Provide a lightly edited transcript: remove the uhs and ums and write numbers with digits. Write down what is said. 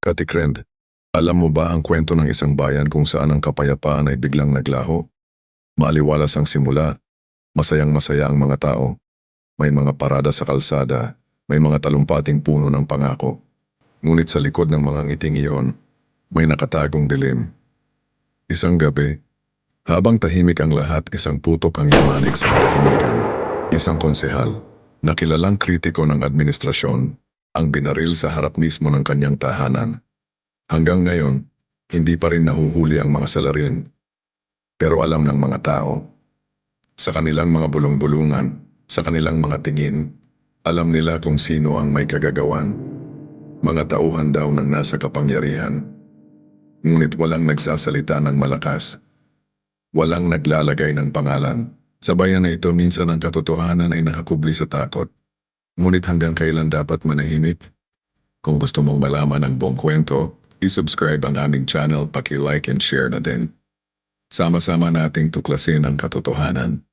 Katikrend, alam mo ba ang kwento ng isang bayan kung saan ang kapayapaan ay biglang naglaho? Maaliwalas ang simula, masayang-masaya ang mga tao, may mga parada sa kalsada, may mga talumpating puno ng pangako. Ngunit sa likod ng mga ngiting iyon, may nakatagong dilim. Isang gabi, habang tahimik ang lahat, isang putok ang yumanig sa katahimikan. Isang konsehal, na kilalang kritiko ng administrasyon, ang binaril sa harap mismo ng kanyang tahanan. Hanggang ngayon, hindi pa rin nahuhuli ang mga salarin. Pero alam ng mga tao, sa kanilang mga bulong-bulungan, sa kanilang mga tingin, alam nila kung sino ang may kagagawan. Mga tauhan daw ng nasa kapangyarihan. Ngunit walang nagsasalita ng malakas. Walang naglalagay ng pangalan. Sa bayan na ito, minsan ang katotohanan ay nakakubli sa takot. Ngunit hanggang kailan dapat manahimik? Kung gusto mong malaman ang buong kwento, i-subscribe ang aming channel, paki-like and share na din. Sama-sama nating tuklasin ang katotohanan.